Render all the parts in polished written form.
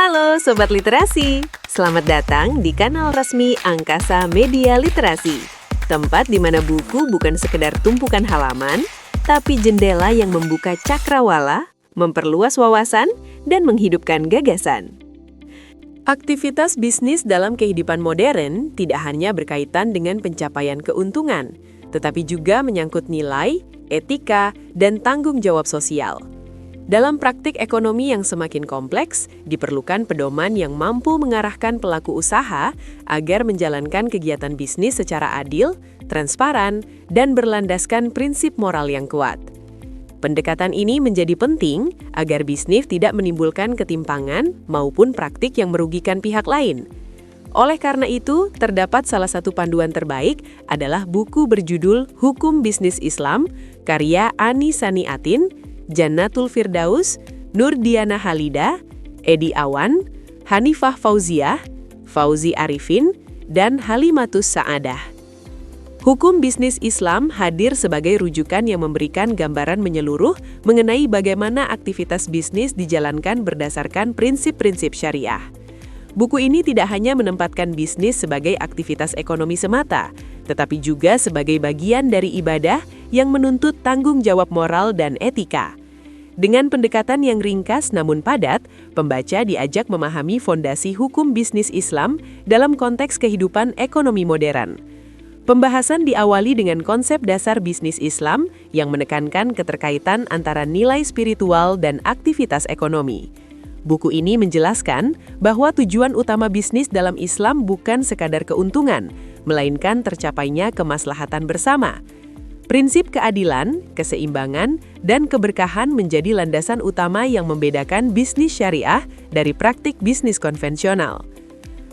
Halo Sobat Literasi, selamat datang di kanal resmi Angkasa Media Literasi. Tempat di mana buku bukan sekedar tumpukan halaman, tapi jendela yang membuka cakrawala, memperluas wawasan, dan menghidupkan gagasan. Aktivitas bisnis dalam kehidupan modern tidak hanya berkaitan dengan pencapaian keuntungan, tetapi juga menyangkut nilai, etika, dan tanggung jawab sosial. Dalam praktik ekonomi yang semakin kompleks, diperlukan pedoman yang mampu mengarahkan pelaku usaha agar menjalankan kegiatan bisnis secara adil, transparan, dan berlandaskan prinsip moral yang kuat. Pendekatan ini menjadi penting agar bisnis tidak menimbulkan ketimpangan maupun praktik yang merugikan pihak lain. Oleh karena itu, terdapat salah satu panduan terbaik adalah buku berjudul Hukum Bisnis Islam, karya Ani Saniatin, Jannatul Firdaus, Nurdiana Halida, Edi Awan, Hanifah Fauziah, Fauzi Arifin, dan Halimatus Sa'adah. Hukum Bisnis Islam hadir sebagai rujukan yang memberikan gambaran menyeluruh mengenai bagaimana aktivitas bisnis dijalankan berdasarkan prinsip-prinsip syariah. Buku ini tidak hanya menempatkan bisnis sebagai aktivitas ekonomi semata, tetapi juga sebagai bagian dari ibadah yang menuntut tanggung jawab moral dan etika. Dengan pendekatan yang ringkas namun padat, pembaca diajak memahami fondasi hukum bisnis Islam dalam konteks kehidupan ekonomi modern. Pembahasan diawali dengan konsep dasar bisnis Islam yang menekankan keterkaitan antara nilai spiritual dan aktivitas ekonomi. Buku ini menjelaskan bahwa tujuan utama bisnis dalam Islam bukan sekadar keuntungan, melainkan tercapainya kemaslahatan bersama. Prinsip keadilan, keseimbangan, dan keberkahan menjadi landasan utama yang membedakan bisnis syariah dari praktik bisnis konvensional.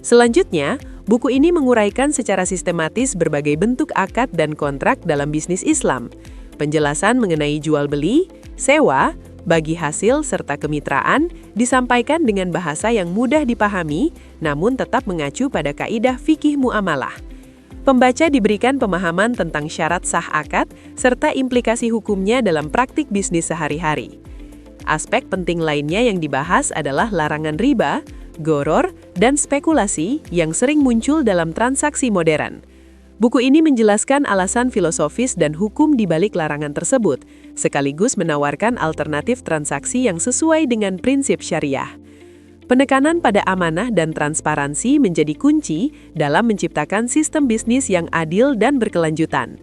Selanjutnya, buku ini menguraikan secara sistematis berbagai bentuk akad dan kontrak dalam bisnis Islam. Penjelasan mengenai jual beli, sewa, bagi hasil, serta kemitraan disampaikan dengan bahasa yang mudah dipahami, namun tetap mengacu pada kaidah fikih muamalah. Pembaca diberikan pemahaman tentang syarat sah akad serta implikasi hukumnya dalam praktik bisnis sehari-hari. Aspek penting lainnya yang dibahas adalah larangan riba, gharar, dan spekulasi yang sering muncul dalam transaksi modern. Buku ini menjelaskan alasan filosofis dan hukum di balik larangan tersebut, sekaligus menawarkan alternatif transaksi yang sesuai dengan prinsip syariah. Penekanan pada amanah dan transparansi menjadi kunci dalam menciptakan sistem bisnis yang adil dan berkelanjutan.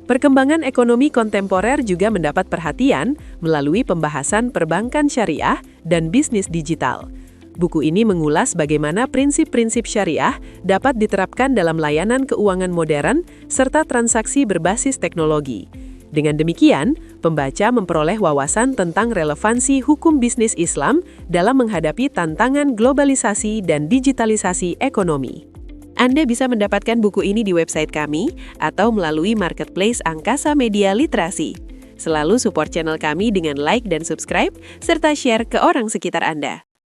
Perkembangan ekonomi kontemporer juga mendapat perhatian melalui pembahasan perbankan syariah dan bisnis digital. Buku ini mengulas bagaimana prinsip-prinsip syariah dapat diterapkan dalam layanan keuangan modern serta transaksi berbasis teknologi. Dengan demikian, pembaca memperoleh wawasan tentang relevansi hukum bisnis Islam dalam menghadapi tantangan globalisasi dan digitalisasi ekonomi. Anda bisa mendapatkan buku ini di website kami atau melalui marketplace Angkasa Media Literasi. Selalu support channel kami dengan like dan subscribe, serta share ke orang sekitar Anda.